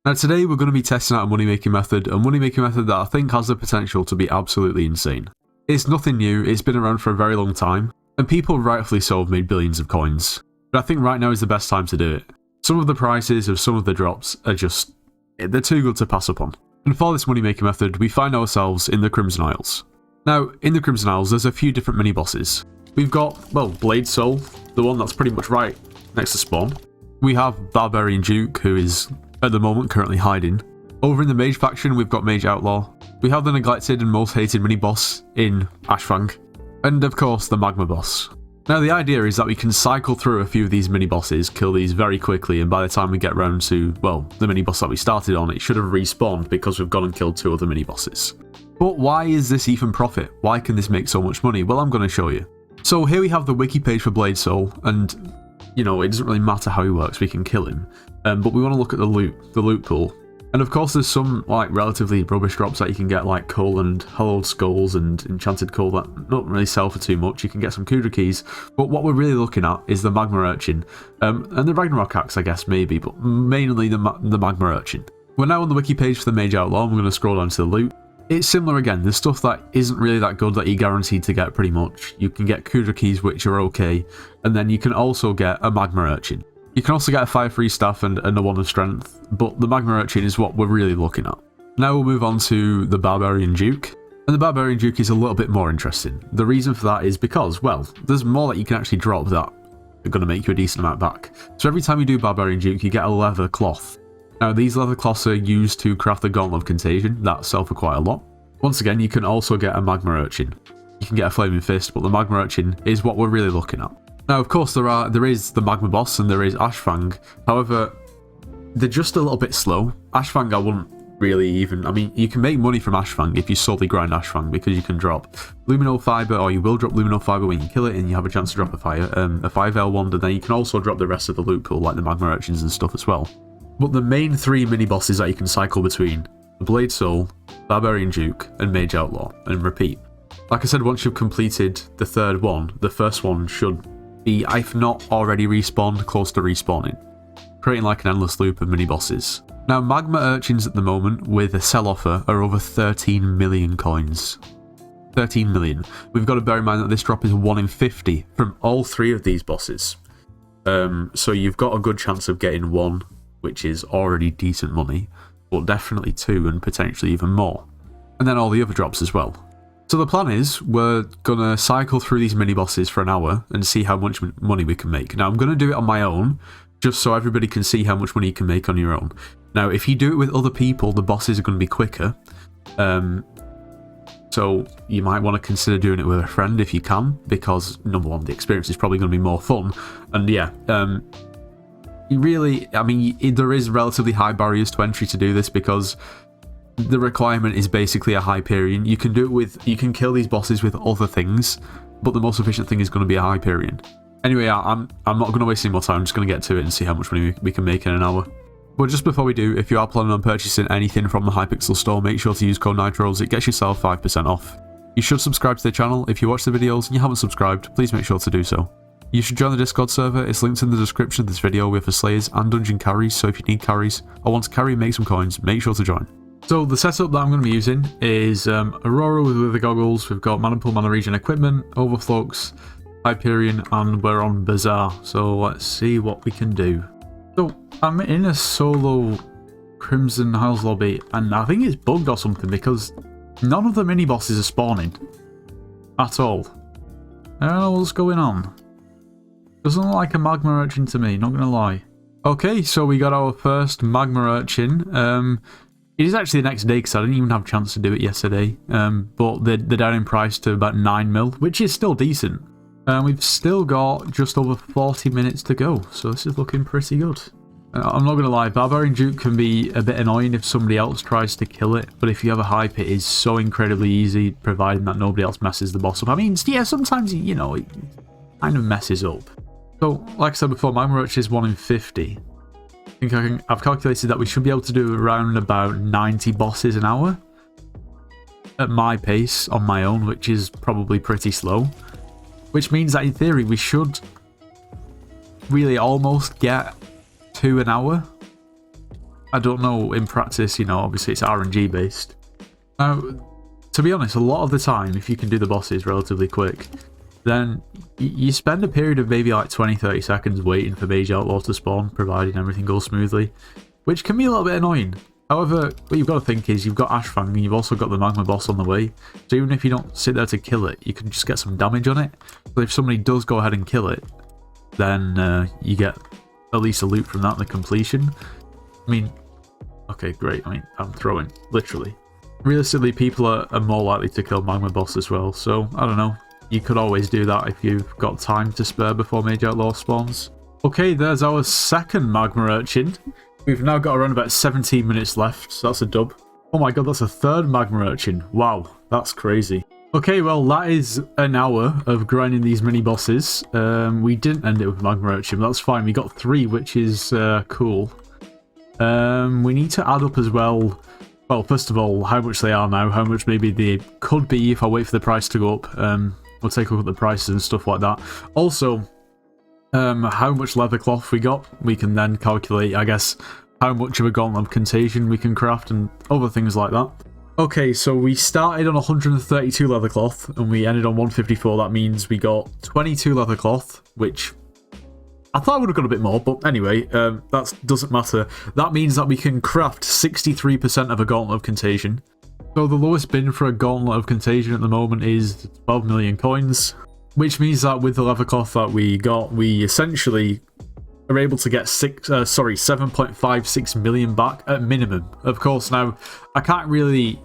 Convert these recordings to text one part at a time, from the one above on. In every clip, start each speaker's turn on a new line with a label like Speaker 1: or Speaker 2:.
Speaker 1: Now today we're going to be testing out a money-making method that I think has the potential to be absolutely insane. It's nothing new, it's been around for a very long time, and people rightfully so have made billions of coins. But I think right now is the best time to do it. Some of the prices of some of the drops are just, they're too good to pass up on. And for this money-making method, we find ourselves in the Crimson Isles. Now, in the Crimson Isles, there's a few different mini-bosses. We've got, well, Blade Soul, the one that's pretty much right next to spawn. We have Barbarian Duke, who is, at the moment, currently hiding. Over in the Mage faction, we've got Mage Outlaw. We have the neglected and most hated mini-boss in Ashfang. And, of course, the Magma boss. Now, the idea is that we can cycle through a few of these mini-bosses, kill these very quickly, and by the time we get round to, well, the mini-boss that we started on, it should have respawned because we've gone and killed 2 other mini-bosses. But why is this even profit? Why can this make so much money? Well, I'm going to show you. So here we have the wiki page for Blade Soul, and, you know, it doesn't really matter how he works, we can kill him. But we want to look at the loot pool. And of course there's some, like, relatively rubbish drops that you can get, like coal and hollowed skulls and enchanted coal that don't really sell for too much. You can get some Kudra keys, but what we're really looking at is the Magma Urchin. And the Ragnarok Axe, I guess, maybe, but mainly the Magma Urchin. We're now on the wiki page for the Mage Outlaw, and we're going to scroll down to the loot. It's similar again, there's stuff that isn't really that good that you're guaranteed to get pretty much. You can get Kudra keys, which are okay, and then you can also get a Magma Urchin. You can also get a Fire Free Staff and a 1 of Strength, but the Magma Urchin is what we're really looking at. Now we'll move on to the Barbarian Duke, and the Barbarian Duke is a little bit more interesting. The reason for that is because, well, there's more that you can actually drop that are going to make you a decent amount back. So every time you do Barbarian Duke, you get a leather cloth. Now these leather cloths are used to craft the Gauntlet of Contagion, that sell for quite a lot. Once again, you can also get a Magma Urchin. You can get a Flaming Fist, but the Magma Urchin is what we're really looking at. Now, of course, there is the Magma boss and there is Ashfang. However, they're just a little bit slow. Ashfang, I wouldn't really even... I mean, you can make money from Ashfang if you solely grind Ashfang because you can drop Lumino Fiber, or you will drop Lumino Fiber when you kill it and you have a chance to drop a 5L wand, and then you can also drop the rest of the loot pool, like the Magma Urchins and stuff as well. But the main 3 mini-bosses that you can cycle between, Blade Soul, Barbarian Duke, and Mage Outlaw, and repeat. Like I said, once you've completed the 3rd one, the first one should be, if not already respawned, close to respawning, creating like an endless loop of mini-bosses. Now, Magma Urchins at the moment, with a sell offer, are over 13 million coins. 13 million. We've got to bear in mind that this drop is 1 in 50 from all 3 of these bosses. So you've got a good chance of getting 1, which is already decent money, but definitely 2 and potentially even more. And then all the other drops as well. So the plan is, we're going to cycle through these mini-bosses for an hour and see how much money we can make. Now, I'm going to do it on my own, just so everybody can see how much money you can make on your own. Now, if you do it with other people, the bosses are going to be quicker. So you might want to consider doing it with a friend if you can, because, number one, the experience is probably going to be more fun. And yeah, you really, I mean, there is relatively high barriers to entry to do this because the requirement is basically a Hyperion. You can do it with, you can kill these bosses with other things, but the most efficient thing is going to be a Hyperion. Anyway, I'm not going to waste any more time. I'm just going to get to it and see how much money we can make in an hour. But just before we do, if you are planning on purchasing anything from the Hypixel store, make sure to use code NITROS. It gets yourself 5% off. You should subscribe to the channel. If you watch the videos and you haven't subscribed, please make sure to do so. You should join the Discord server. It's linked in the description of this video with the Slayers and Dungeon carries, so if you need carries or want to carry and make some coins, make sure to join. So the setup that I'm going to be using is Aurora with Wither Goggles. We've got Mana Pool, Mana Regen equipment, Overflux, Hyperion, and we're on Bazaar. So let's see what we can do. So I'm in a solo Crimson Isles lobby, and I think it's bugged or something because none of the mini bosses are spawning at all. I don't know what's going on. Doesn't look like a Magma Urchin to me, not gonna lie. Okay, so we got our first Magma Urchin. It is actually the next day because I didn't even have a chance to do it yesterday. But they're down in price to about 9 mil, which is still decent. We've still got just over 40 minutes to go, so this is looking pretty good. I'm not going to lie, Barbarian Duke can be a bit annoying if somebody else tries to kill it, but if you have a hype, it is so incredibly easy, providing that nobody else messes the boss up. I mean, yeah, sometimes, you know, it kind of messes up. So, like I said before, Magma Urchin is 1 in 50. I think I've calculated that we should be able to do around about 90 bosses an hour at my pace on my own, which is probably pretty slow. Which means that in theory we should really almost get 2 an hour. I don't know in practice, you know, obviously it's RNG based. Now, to be honest, a lot of the time, if you can do the bosses relatively quick, then you spend a period of maybe like 20-30 seconds waiting for Mage Outlaw to spawn, providing everything goes smoothly, which can be a little bit annoying. However, what you've got to think is you've got Ashfang and you've also got the Magma boss on the way, so even if you don't sit there to kill it, you can just get some damage on it. So if somebody does go ahead and kill it, then you get at least a loot from that, the completion. I mean, okay, great. I mean, I'm throwing, literally. Realistically, people are more likely to kill Magma boss as well, so I don't know. You could always do that if you've got time to spare before Mage Outlaw spawns. Okay, there's our second Magma Urchin. We've now got around about 17 minutes left, so that's a dub. Oh my god, that's a third Magma Urchin. Wow, that's crazy. Okay, well, that is an hour of grinding these mini bosses. We didn't end it with Magma Urchin, but that's fine. We got 3, which is cool. We need to add up as well. Well, first of all, how much they are now, how much maybe they could be if I wait for the price to go up. We'll take a look at the prices and stuff like that. Also, how much leather cloth we got. We can then calculate, I guess, how much of a Gauntlet of Contagion we can craft and other things like that. Okay, so we started on 132 leather cloth and we ended on 154. That means we got 22 leather cloth, which I thought I would have got a bit more, but anyway, that doesn't matter. That means that we can craft 63% of a Gauntlet of Contagion. So the lowest bin for a Gauntlet of Contagion at the moment is 12 million coins, which means that with the leather cloth that we got, we essentially are able to get 7.56 million back at minimum. Of course, now, I can't really,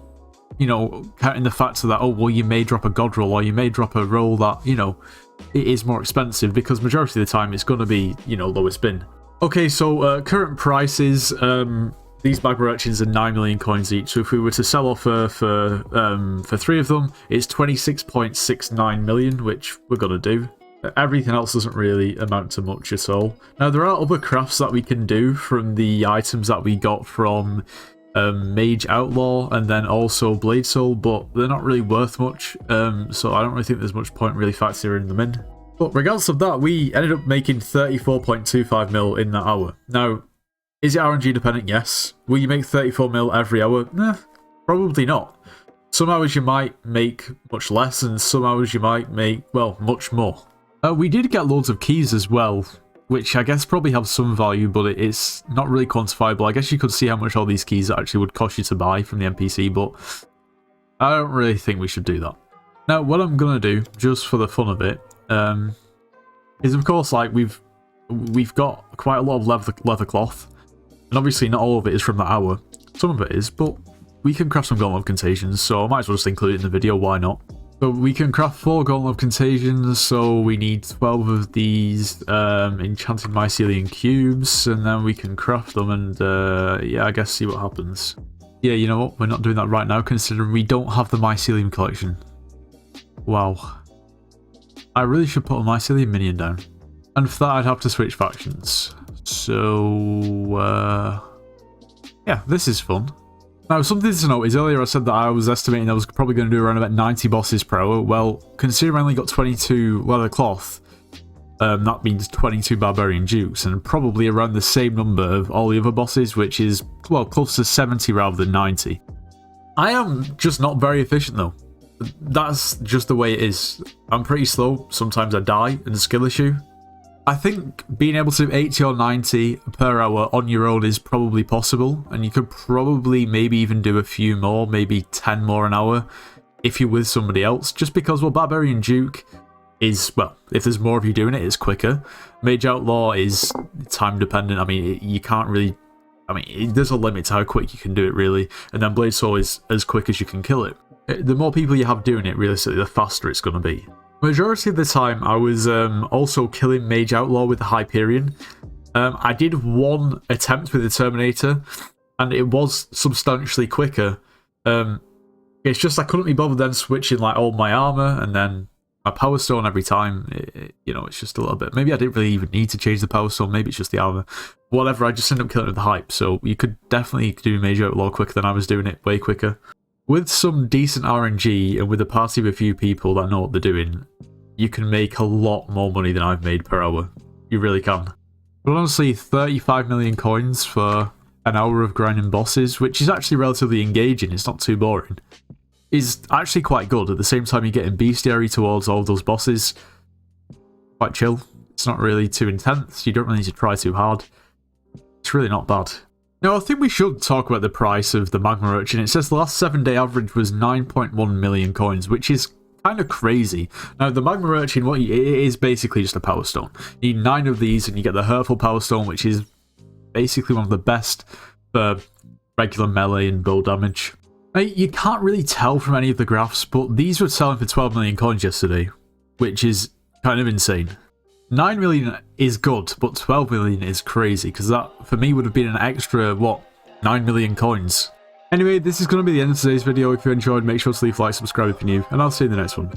Speaker 1: you know, count in the fact that, oh, well, you may drop a god roll, or you may drop a roll that, you know, it is more expensive, because majority of the time it's going to be, you know, lowest bin. Okay, so current prices, these Magma Urchins are 9 million coins each, so if we were to sell off for 3 of them, it's 26.69 million, which we're going to do. Everything else doesn't really amount to much at all. Now, there are other crafts that we can do from the items that we got from Mage Outlaw and then also Blade Soul, but they're not really worth much, so I don't really think there's much point really factoring them in. But regardless of that, we ended up making 34.25 mil in that hour. Now, is it RNG dependent? Yes. Will you make 34 mil every hour? Nah, probably not. Some hours you might make much less, and some hours you might make, well, much more. We did get loads of keys as well, which I guess probably have some value, but it's not really quantifiable. I guess you could see how much all these keys actually would cost you to buy from the NPC, but I don't really think we should do that. Now, what I'm going to do, just for the fun of it, is of course, like, we've got quite a lot of leather cloth, and obviously not all of it is from that hour. Some of it is, but we can craft some Gauntlet of Contagions, so I might as well just include it in the video, why not? So we can craft 4 Gauntlet of Contagions, so we need 12 of these enchanted mycelium cubes, and then we can craft them and, yeah, I guess see what happens. Yeah, you know what, we're not doing that right now, considering we don't have the mycelium collection. Wow. I really should put a mycelium minion down. And for that, I'd have to switch factions. So, yeah, this is fun. Now, something to note is earlier I said that I was estimating I was probably going to do around about 90 bosses per hour. Well, considering I only got 22 leather cloth, that means 22 barbarian dukes, and probably around the same number of all the other bosses, which is, well, close to 70 rather than 90. I am just not very efficient, though. That's just the way it is. I'm pretty slow. Sometimes I die, and skill issue. I think being able to do 80 or 90 per hour on your own is probably possible, and you could probably maybe even do a few more, maybe 10 more an hour, if you're with somebody else, just because, well, Barbarian Duke is, well, if there's more of you doing it, it's quicker. Mage Outlaw is time dependent. I mean, you can't really, I mean, there's a limit to how quick you can do it, really, and then Blade Soul is as quick as you can kill it. The more people you have doing it, realistically, the faster it's going to be. Majority of the time, I was also killing Mage Outlaw with the Hyperion. I did one attempt with the Terminator, and it was substantially quicker. It's just I couldn't be bothered then switching like all my armor and then my Power Stone every time. You know, it's just a little bit. Maybe I didn't really even need to change the Power Stone. Maybe it's just the armor. Whatever, I just ended up killing it with the Hype. So you could definitely do Mage Outlaw quicker than I was doing it, way quicker. With some decent RNG and with a party of a few people that know what they're doing, you can make a lot more money than I've made per hour. You really can. But honestly, 35 million coins for an hour of grinding bosses, which is actually relatively engaging, it's not too boring, is actually quite good. At the same time, you're getting bestiary towards all of those bosses. Quite chill. It's not really too intense. You don't really need to try too hard. It's really not bad. Now, I think we should talk about the price of the Magma Urchin. It says the last 7-day average was 9.1 million coins, which is kind of crazy. Now, the Magma Urchin, it is basically just a Power Stone. You need 9 of these and you get the Hurtful Power Stone, which is basically one of the best for regular melee and build damage. Now, you can't really tell from any of the graphs, but these were selling for 12 million coins yesterday, which is kind of insane. 9 million is good, but 12 million is crazy, because that, for me, would have been an extra, 9 million coins. Anyway, this is going to be the end of today's video. If you enjoyed, make sure to leave a like, subscribe if you're new, and I'll see you in the next one.